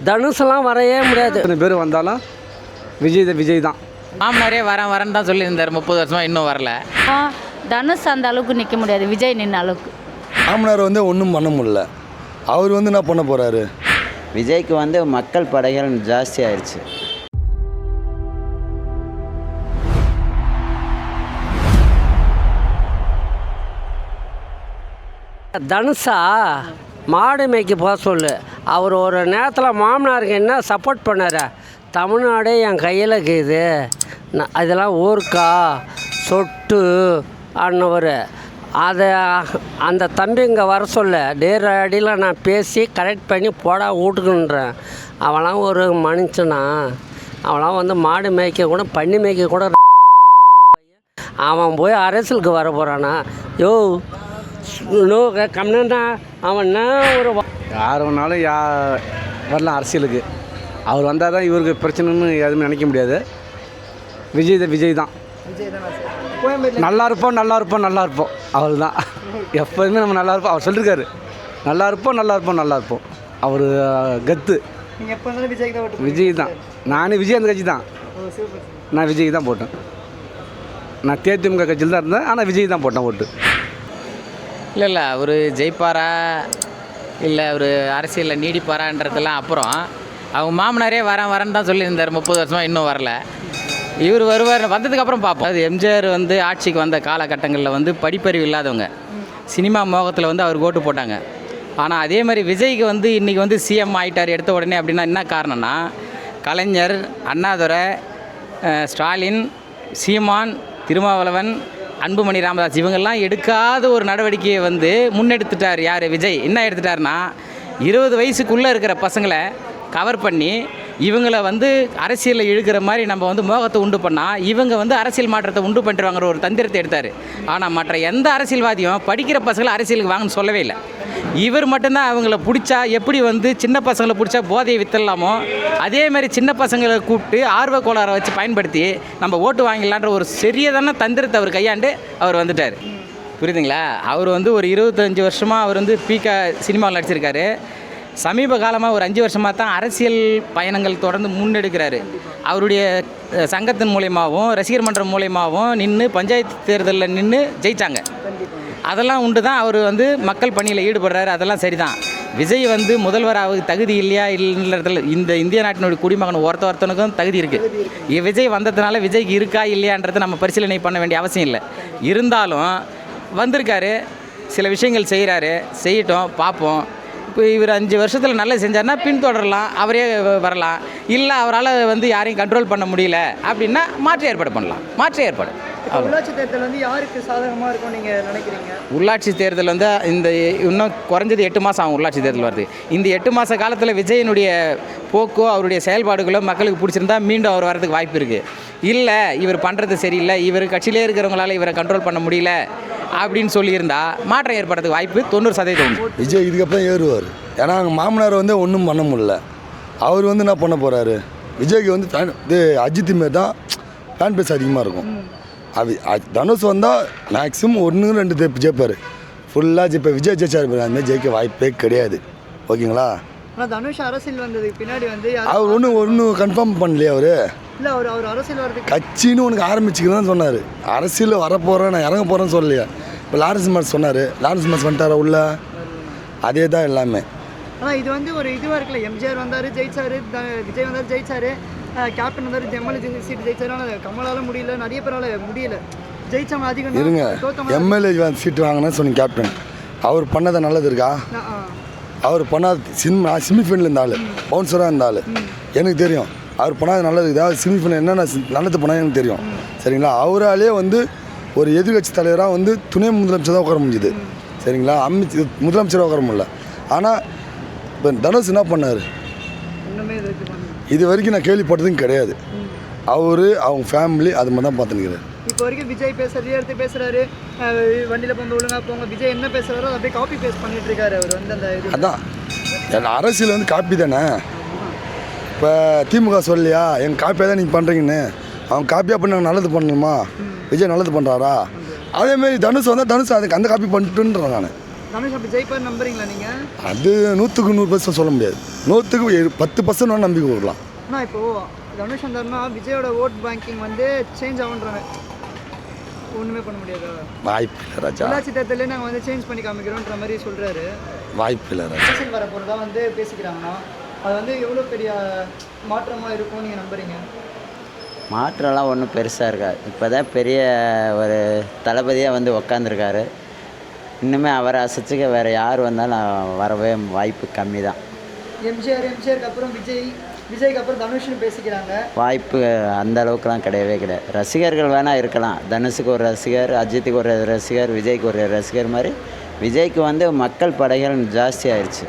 தனுஷெல்லாம் வரையே முடியாது. எத்தனை பேர் வந்தாலும் விஜய் தான். மாமனாரே வரேன்னு தான் சொல்லியிருந்தார், 30 வருஷமாக இன்னும் வரல. தனுஷ் அந்த அளவுக்கு நிற்க முடியாது, விஜய் நின்ன அளவுக்கு. மாமனார் ஒன்றும் பண்ண முடியல. அவர் என்ன பண்ண போகிறாரு? விஜய்க்கு மக்கள் படைகள் ஜாஸ்தி ஆயிடுச்சு. தனுஷா மாடு மேய்க்க போக சொல்லு. அவர் ஒரு நேரத்தில் மாமனாருக்கு என்ன சப்போர்ட் பண்ணார். தமிழ்நாடே என் கையில் இருக்குது, அதெல்லாம் ஊருக்கா சொட்டு அன்னவர் அதை அந்த தம்பி இங்கே வர சொல்ல நேரடியில் நான் பேசி கரெக்ட் பண்ணி போடா வீட்டுக்குன்றேன். அவன்லாம் ஒரு மனுஷனா? அவன்லாம் மாடு மேய்க்க கூட பண்ணி மேய்க்க கூட அவன் போய் அரசியலுக்கு வர போகிறானா? யோ கம்னா அவன் ஒரு யார் வேணாலும் வரலாம் அரசியலுக்கு. அவர் வந்தால் தான் இவருக்கு பிரச்சனைன்னு எதுவுமே நினைக்க முடியாது. விஜய் தான். நல்லா இருப்போம் அவள் தான் எப்போதுமே நம்ம நல்லா இருப்போம். அவர் சொல்லியிருக்காரு, நல்லா இருப்போம். அவர் கத்து விஜய் தான். நானும் விஜயகாந்த் கட்சி தான். நான் விஜய் தான் போட்டேன். நான் தேதிமுக கட்சியில் தான் இருந்தேன், ஆனால் விஜய் தான் போட்டேன் ஓட்டு. இல்லை அவர் ஜெயிப்பாரா இல்லை அவர் அரசியலில் நீடிப்பாரான்றதெல்லாம் அப்புறம். அவங்க மாமனாரே வரேன்னு தான் சொல்லியிருந்தார், 30 வருஷமாக இன்னும் வரல. இவர் வருவார், வந்ததுக்கப்புறம் பார்ப்போம். அது எம்ஜிஆர் ஆட்சிக்கு வந்த காலகட்டங்களில் படிப்பறிவு இல்லாதவங்க சினிமா மோகத்தில் அவருக்கு ஓட்டு போட்டாங்க. ஆனால் அதே மாதிரி விஜய்க்கு இன்றைக்கி சிஎம் ஆகிட்டார் எடுத்த உடனே. அப்படின்னா என்ன காரணம்னா, கலைஞர், அண்ணாதுரை, ஸ்டாலின், சீமான், திருமாவளவன், அன்புமணி ராமதாஸ் இவங்கெல்லாம் எடுக்காத ஒரு நடவடிக்கையை முன்னெடுத்துட்டார். யார்? விஜய். என்ன எடுத்துட்டார்னா, 20 வயசுக்குள்ளே இருக்கிற பசங்களை கவர் பண்ணி இவங்களை அரசியலில் இழுக்கிற மாதிரி நம்ம மோகத்தை உண்டு பண்ணால் இவங்க அரசியல் மாற்றத்தை உண்டு பண்ணிடுவாங்கிற ஒரு தந்திரத்தை எடுத்தார். ஆனால் மற்ற எந்த அரசியல்வாதியும் படிக்கிற பசங்களை அரசியலுக்கு வாங்கன்னு சொல்லவே இல்லை. இவர் மட்டும்தான் அவங்கள பிடிச்சா எப்படி சின்ன பசங்களை பிடிச்சா போதையை வித்தரலாமோ அதே மாதிரி சின்ன பசங்களை கூப்பிட்டு ஆர்வ கோளாறை வச்சு பயன்படுத்தி நம்ம ஓட்டு வாங்கிடலான்ற ஒரு சரியாதான தந்திரத்தை அவர் கையாண்டு அவர் வந்துட்டார். புரியுதுங்களா? அவர் ஒரு 25 வருஷமாக அவர் பீக்கா சினிமாவில் நடிச்சிருக்காரு. சமீப காலமாக ஒரு 5 வருஷமாக தான் அரசியல் பயணங்கள் தொடர்ந்து முன்னெடுக்கிறாரு. அவருடைய சங்கத்தின் மூலயமாவும் ரசிகர் மன்றம் மூலயமாவும் நின்று பஞ்சாயத்து தேர்தலில் நின்று ஜெயித்தாங்க. அதெல்லாம் உண்டு தான். அவர் மக்கள் பணியில் ஈடுபடுறாரு, அதெல்லாம் சரி தான். விஜய் முதல்வராக தகுதி இல்லையா இல்லைன்றதில் இந்த இந்திய நாட்டினுடைய குடிமகன் ஒருத்தனுக்கும் தகுதி இருக்குது. விஜய் வந்ததுனால விஜய்க்கு இருக்கா இல்லையான்றதை நம்ம பரிசீலனை பண்ண வேண்டிய அவசியம் இல்லை. இருந்தாலும் வந்திருக்காரு, சில விஷயங்கள் செய்கிறாரு, செய்யட்டும், பார்ப்போம். இப்போ இவர் 5 வருஷத்தில் நல்லா செஞ்சார்னா பின்தொடரலாம், அவரே வரலாம். இல்லை அவரால் யாரையும் கண்ட்ரோல் பண்ண முடியல அப்படின்னா மாற்று ஏற்பாடு பண்ணலாம். மாற்று ஏற்பாடு. உள்ளாட்சி தேர்தல் யாருக்கு சாதகமாக இருக்கும் நீங்கள் நினைக்கிறீங்க? உள்ளாட்சி தேர்தல் இந்த இன்னும் குறைஞ்சது 8 மாதம் ஆகும். உள்ளாட்சி தேர்தல் வருது. இந்த 8 மாத காலத்தில் விஜயனுடைய போக்கோ அவருடைய செயல்பாடுகளோ மக்களுக்கு பிடிச்சிருந்தா மீண்டும் அவர் வரதுக்கு வாய்ப்பு இருக்குது. இல்லை இவர் பண்ணுறது சரியில்லை, இவர் கட்சியிலே இருக்கிறவங்களால இவரை கண்ட்ரோல் பண்ண முடியல அப்படின்னு சொல்லியிருந்தா மாற்றம் ஏற்படுறதுக்கு வாய்ப்பு 90% உண்டு. விஜய் இதுக்கப்புறம் ஏறுவார். ஏன்னா அவங்க மாமனார் ஒன்றும் பண்ண முடியல. அவர் என்ன பண்ண போகிறாரு? விஜய்க்கு அஜித் மாரி தான் ஃபேன் பேஸ் அதிகமாக இருக்கும். தனுஷ் வந்தால் மேக்ஸிமம் 1-2 ஜெயிப்பார். ஃபுல்லாக ஜெயிப்பார். விஜய் ஜெயிச்சார், அதுமாதிரி ஜெயிக்க வாய்ப்பே கிடையாது. ஓகேங்களா? ஆனால் தனுஷ் அரசியல் வந்ததுக்கு பின்னாடி அவர் ஒன்றும் கன்ஃபார்ம் பண்ணலையே. அவர் இல்லை அவர் அரசியல் வரதுக்கு கட்சின்னு உனக்கு ஆரம்பிச்சுக்கிறேன்னு சொன்னார். அரசியலில் வரப்போகிறேன், நான் இறங்க போகிறேன்னு சொல்லலையா? இப்போ லாரன்ஸ் மாஸ் சொன்னார். லாரன்ஸ் மாஸ் வந்துட்டாரா உள்ள? அதே தான் எல்லாமே. ஆனால் இது ஒரு இதுவாக இருக்குல்ல. எம்ஜிஆர் வந்தார் ஜெயிச்சார், விஜய் வந்தார் ஜெயிச்சார், கேப்டன் வந்தார் எம்எல்ஏ சீட்டு ஜெயிச்சார். ஆனால் கமலால் முடியல, நிறைய பேரால் முடியல. ஜெயிச்சவங்க அதிகம் இருங்க. எம்எல்ஏ சீட்டு வாங்கினேன்னு சொன்னீங்க கேப்டன். அவர் பண்ணதை நல்லது இருக்கா? அவர் பண்ணாத செமிஃபைனல் இருந்தால் பவுன்சராக இருந்தால் எனக்கு தெரியும். அவர் பண்ணாத நல்லது ஏதாவது செமிஃபைனல் என்னென்ன நல்லது பண்ணால் எனக்கு தெரியும். சரிங்களா? அவராலே ஒரு எதிர்கட்சி தலைவராக துணை முதலமைச்சர் தான் உட்கார முடிஞ்சுது. சரிங்களா? முதலமைச்சராக உட்கார முடியல. ஆனால் இப்போ தனுஷ் என்ன பண்ணார்? இது வரைக்கும் நான் கேள்விப்பட்டதும் கிடையாது. அவங்க ஃபேமிலி அது மாதிரி தான் பார்த்துக்கிறார். இப்போ வரைக்கும் விஜய் பேசுறது எடுத்து பேசுகிறாரு, வண்டியில் போங்க ஒழுங்காக போங்க. விஜய் என்ன பேசுகிறாரோ அப்படியே காப்பி பேஸ்ட் பண்ணிட்டு இருக்காரு. அவர் அந்த அதான் அரசியல் காப்பி தானே. இப்போ திமுக சொல்லியா எங்கள் காப்பியாக தான் நீங்கள் பண்ணுறீங்கன்னு. அவங்க காப்பியாக பண்ணி நாங்கள் நல்லது பண்ணணுமா? விஜய் நல்லது பண்ணுறாரா? அதேமாரி தனுஷ் வந்தால் தனுஷ் அதுக்கு அந்த காப்பி பண்ணிட்டுன்றேன் நான். தனுஷ் அப்படி ஜெயிப்பார் நம்புறீங்களா நீங்கள்? அது 100க்கு 100% சொல்ல முடியாது. 100க்கு 10% நம்பிக்கை கொடுக்கலாம். ஆனால் இப்போது தனுஷ் வந்தாருன்னா விஜயோட ஓட் பேங்கிங் வந்து சேஞ்ச் ஆகுன்றாங்க. ஒன்றுமே பண்ண முடியாதா? வாய்ப்பு இல்லை ராஜா, உள்ளாட்சி தேர்தலே நாங்கள் வந்து சேஞ்ச் பண்ணி காமிக்கிறோன்ற மாதிரி சொல்கிறாரு. வாய்ப்பு இல்லை ராஜா. எலெக்ஷன் வர போகிறதா வந்து பேசிக்கிறாங்கன்னா அது வந்து எவ்வளோ பெரிய மாற்றமாக இருக்கும்னு நீங்கள் நம்புறீங்க? மாற்றம்லாம் ஒன்றும் பெருசாக இருக்காது. இப்போ தான் பெரிய ஒரு தளபதியாக வந்து உக்காந்துருக்காரு. இன்னுமே அவரை அசைச்சிக்க வேறு யார் வந்தாலும் வரவே வாய்ப்பு கம்மி தான். எம்ஜிஆருக்கு அப்புறம் விஜய்க்கு அப்புறம் தனுஷ்னு பேசிக்கிறாங்க. வாய்ப்பு அந்த அளவுக்குலாம் கிடையவே கிடையாது. ரசிகர்கள் வேணால் இருக்கலாம். தனுஷுக்கு ஒரு ரசிகர், அஜித்துக்கு ஒரு ரசிகர், விஜய்க்கு ஒரு ரசிகர் மாதிரி. விஜய்க்கு வந்து மக்கள் படைகள் ஜாஸ்தி ஆயிடுச்சு.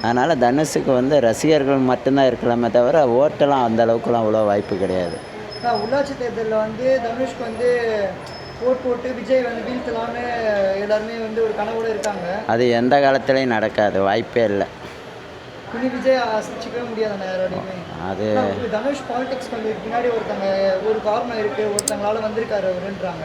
அதனால் தனுஷுக்கு வந்து ரசிகர்கள் மட்டும்தான் இருக்கலாமே தவிர ஓட்டெல்லாம் அந்த அளவுக்குலாம் அவ்வளோ வாய்ப்பு கிடையாது. உள்ளாட்சி தேர்தலில் வந்து தனுஷ்க்கு வந்து ஓட் போட்டு விஜய் வந்து வீழ்த்தலான்னு எல்லாருமே வந்து ஒரு கனவோடு இருக்காங்க. அது எந்த காலத்துலேயும் நடக்காது, வாய்ப்பே இல்லை. இனி விஜய் அசைச்சிக்கவே முடியாதுண்ணா யாரோடையுமே. அது தனுஷ் பாலிடிக்ஸ் பண்ணுறதுக்கு பின்னாடி ஒரு காரணம் இருக்குது, ஒருத்தங்களால வந்திருக்காரு அவருன்றாங்க.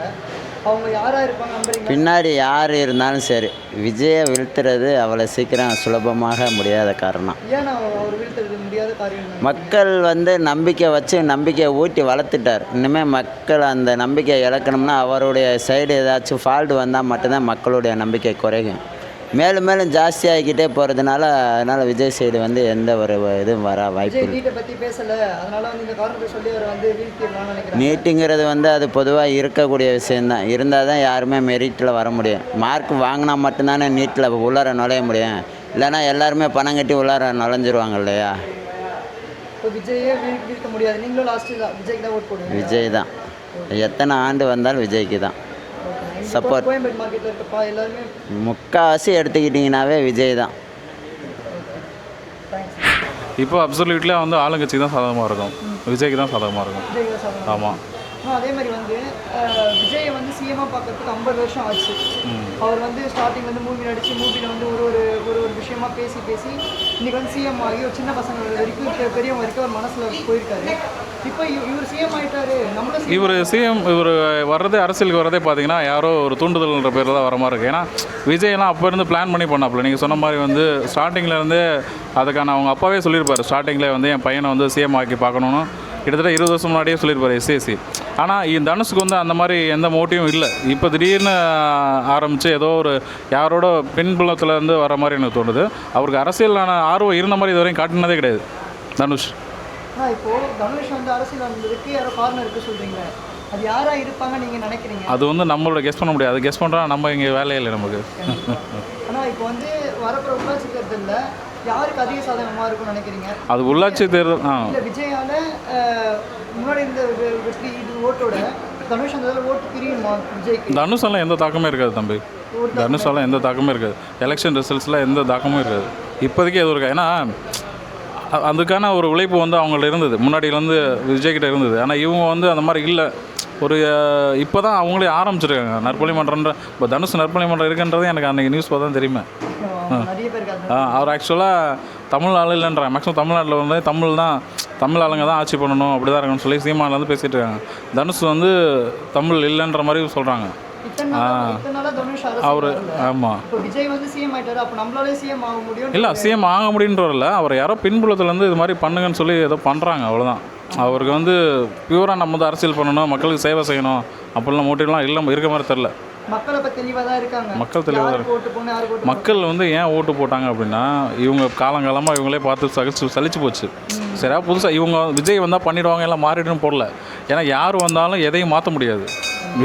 அவங்க யாராக இருப்பாங்க நம்புறீங்க? பின்னாடி யார் இருந்தாலும் சரி விஜயை வீழ்த்துறது அவ்வளோ சீக்கிரம் சுலபமாக முடியாத காரணம். ஏன் அவர் வீழ்த்துறது முடியாத காரியம்? மக்கள் வந்து நம்பிக்கை வச்சு நம்பிக்கையை ஊட்டி வளர்த்துட்டார். இனிமேல் மக்கள் அந்த நம்பிக்கையை இழக்கணும்னா அவருடைய சைடு ஏதாச்சும் ஃபால்ட் வந்தால் மட்டும்தான் மக்களுடைய நம்பிக்கை குறையும். மேலும் மேலும் ஜாஸ்தி ஆகிக்கிட்டே போகிறதுனால அதனால் விஜய் சைடு வந்து எந்த ஒரு இதுவும் வர வாய்ப்பு இல்லை. நீட்டை பற்றி பேசலை, அதனால வந்து இந்த காரணத்தை சொல்லி அவர் வந்து வீழ்த்திடலாம்னு நினைக்கிறேன். நீட்டுங்கிறது வந்து அது பொதுவாக இருக்கக்கூடிய விஷயந்தான். இருந்தால் தான் யாருமே மெரிட்டில் வர முடியும். மார்க் வாங்கினா மட்டும்தானே நீட்டில் உள்ளார நுழைய முடியும். இல்லைனா எல்லாருமே பணம் கட்டி உள்ளார நுழைஞ்சிருவாங்க இல்லையா? இப்போ விஜயே வீழ்த்த முடியாது. நீங்களும் லாஸ்ட்டு தான் விஜய்க்கு தான் ஓட் போடுவீங்க? விஜய் தான். எத்தனை ஆண்டு வந்தாலும் விஜய்க்கு தான் சப்போர்ட். கோயம்பேடு மார்க்கெட்டில் இருக்கப்பா எல்லாருமே முக்கால்வாசி எடுத்துக்கிட்டிங்கனாவே விஜய் தான். இப்போ அப்சல்யூட்லியாக வந்து ஆளுங்கட்சி தான் சாதகமாக இருக்கும், விஜய்க்கு தான் சாதகமாக இருக்கும். ஆமாம். அதே மாதிரி வந்து விஜயை வந்து சிஎம்மாக பார்க்கறதுக்கு 50 வருஷம் ஆச்சு. அவர் வந்து ஸ்டார்டிங்லேருந்து மூவி நடித்து மூவியில் வந்து ஒரு விஷயமா பேசி இன்றைக்கி வந்து சிஎம் ஆகி ஒரு சின்ன பசங்க வரைக்கும் பெரியவங்க வரைக்கும் ஒரு மனசில் போயிருக்காரு. இப்போ இவர் சிஎம் ஆகிட்டாரு. இவர் வர்றதே அரசியலுக்கு வர்றதே பார்த்தீங்கன்னா யாரோ ஒரு தூண்டுதல்ன்ற பேரில் தான் வர மாதிரி இருக்குது. ஏன்னா விஜயெல்லாம் அப்போ இருந்து பிளான் பண்ணி பண்ணாப்புல. நீங்கள் சொன்ன மாதிரி வந்து ஸ்டார்டிங்லேருந்தே அதுக்கான அவங்க அப்பாவே சொல்லியிருப்பார். ஸ்டார்டிங்கில் வந்து என் பையனை வந்து சிஎம் ஆக்கி பார்க்கணுன்னு கிட்டத்தட்ட 20 வருஷம் முன்னாடியே சொல்லியிருப்பார் எஸ்ஏசி. ஆனால் இந்த தனுஷுக்கு வந்து அந்த மாதிரி எந்த மோட்டிவும் இல்லை. இப்போ திடீர்னு ஆரம்பித்து ஏதோ ஒரு யாரோட பின்புலத்துலேருந்து வர மாதிரி எனக்கு தோணுது. அவருக்கு அரசியலான ஆர்வம் இருந்த மாதிரி இதுவரையும் காட்டினதே கிடையாது தனுஷ். இப்போது தனுஷ் வந்து அரசியல் வந்ததுக்கு யாரோ காரணம் இருக்குது சொல்கிறீங்க. அது யாராக இருப்பாங்க நீங்கள் நினைக்கிறீங்க? அது வந்து நம்மளோட கெஸ் பண்ண முடியாது. அது கெஸ் பண்ணுறா நம்ம இங்கே வேலையே இல்லை நமக்கு. ஆனால் இப்போ வந்து வரப்போகிற உள்ளாட்சி தேர்தலில் யாருக்கு அதிக சாதகமாக இருக்கும்னு நினைக்கிறீங்க? அது உள்ளாட்சி தேர்தல் இல்லை விஜயால முன்னாடி இந்த வெற்றி இது ஓட்டோட தனுஷ் அந்த ஓட்டு பிரியுமா விஜய்க்கு? தனுஷெல்லாம் எந்த தாக்கமே இருக்காது தம்பி. தனுஷெல்லாம் எந்த தாக்கமே இருக்காது. எலெக்ஷன் ரிசல்ட்ஸில் எந்த தாக்கமும் இருக்காது. இப்போதைக்கு எதுவும் இருக்கா. ஏன்னா அதுக்கான ஒரு உழைப்பு வந்து அவங்கள்ட்ட இருந்தது, முன்னாடியிலேருந்து விஜய்கிட்ட இருந்தது. ஆனால் இவங்க வந்து அந்த மாதிரி இல்லை. ஒரு இப்போ தான் அவங்களே ஆரம்பிச்சிருக்காங்க நற்பணி மன்றன்ற. இப்போ தனுஷ் நற்பணி மன்றம் இருக்குன்றது எனக்கு அன்றைக்கி நியூஸ் பார்த்தா தெரியுமே. அவர் ஆக்சுவலாக தமிழ் ஆள் இல்லைன்றாங்க. மேக்ஸிமம் தமிழ்நாட்டில் வந்து தமிழ் ஆளுங்க தான் ஆட்சி பண்ணணும் அப்படி தான் இருக்குன்னு சொல்லி சீமானிலேருந்து பேசிகிட்டு இருக்காங்க. தனுஷ் வந்து தமிழ் இல்லைன்ற மாதிரி சொல்கிறாங்க அவர். ஆமாம். இல்லை சிஎம் ஆக முடியுன்றதில்ல. அவர் யாரோ பின்புலத்துலேருந்து இது மாதிரி பண்ணுங்கன்னு சொல்லி ஏதோ பண்ணுறாங்க, அவ்வளோதான். அவருக்கு வந்து பியூராக நம்ம வந்து அரசியல் பண்ணணும், மக்களுக்கு சேவை செய்யணும் அப்படிலாம் மோட்டிவ்லாம் இல்லை இருக்க மாதிரி தெரில. மக்கள் தெளிவாக தான் இருக்காங்க. மக்கள் வந்து ஏன் ஓட்டு போட்டாங்க அப்படின்னா இவங்க காலங்காலமாக இவங்களே பார்த்து சலிச்சு போச்சு. சரியா புதுசாக இவங்க விஜய் வந்தால் பண்ணிவிடுவாங்க எல்லாம் மாறிடுன்னு போடல. ஏன்னா யார் வந்தாலும் எதையும் மாற்ற முடியாது.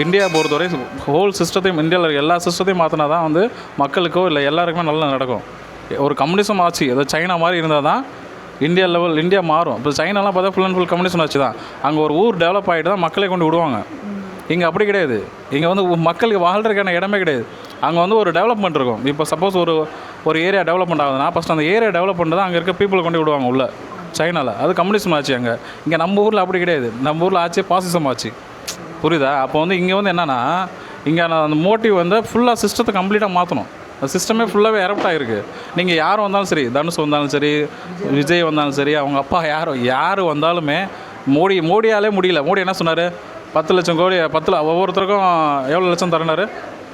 இந்தியா பொறுத்தவரை ஹோல் சிஸ்டத்தையும் இந்தியாவில் எல்லா சிஸ்டத்தையும் மாற்றினா தான் வந்து மக்களுக்கோ இல்லை எல்லாருக்குமே நல்லா நடக்கும். ஒரு கம்யூனிசம் ஆச்சு ஏதோ சைனா மாதிரி இருந்தால் தான் இந்தியா மாறும். இப்போ சைனாலாம் பார்த்தா ஃபுல் அண்ட் ஃபுல் கம்யூனிசம் ஆச்சு தான். அங்கே ஒரு ஊர் டெவலப் ஆகிட்டு தான் மக்களே கொண்டு விடுவாங்க. இங்கே அப்படி கிடையாது. இங்கே வந்து மக்களுக்கு வாழ்கிறதுக்கான இடமே கிடையாது. அங்கே வந்து ஒரு டெவலப்மெண்ட் இருக்கும். இப்போ சப்போஸ் ஒரு ஏரியா டெவலப்மெண்ட் ஆகுதுன்னா ஃபஸ்ட் அந்த ஏரியா டெவலப் பண்ணுறது அங்கே இருக்க பீப்புளை கொண்டு விடுவாங்க உள்ள சைனாவில். அது கம்யூனிசம் ஆச்சு அங்கே. இங்கே நம்ம ஊரில் அப்படி கிடையாது. நம்ம ஊரில் ஆச்சு பாசிசம் ஆச்சு. புரியுதா? அப்போ வந்து இங்கே வந்து என்னென்னா இங்கே அந்த மோட்டிவ் வந்து ஃபுல்லாக சிஸ்டத்தை கம்ப்ளீட்டாக மாற்றணும். அந்த சிஸ்டமே ஃபுல்லாகவே எரப்ட் ஆகிருக்கு. நீங்கள் யார் வந்தாலும் சரி, தனுஷ் வந்தாலும் சரி, விஜய் வந்தாலும் சரி, அவங்க அப்பா யார் வந்தாலுமே மோடியாலே முடியல. மோடி என்ன சொன்னார்? 10 லட்சம் கோடி ஒவ்வொருத்தருக்கும் எவ்வளோ லட்சம் தரனார்?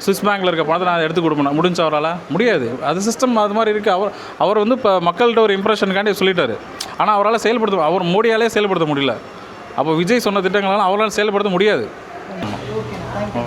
சுவிஸ் பேங்க்கில் இருக்க பணத்தை நான் எடுத்து கொடுப்பேன் முடிஞ்ச அவரால் முடியாது. அது சிஸ்டம் அது மாதிரி இருக்குது. அவர் வந்து இப்போ மக்கள்கிட்ட ஒரு இம்ப்ரெஷனுக்காண்டி சொல்லிட்டாரு. ஆனால் அவரால் செயல்படுத்த அவர் மோடியாலே செயல்படுத்த முடியல. அப்போ விஜய் சொன்ன திட்டங்களெல்லாம் அவரால் செயல்படுத்த முடியாது. Okay, thank you.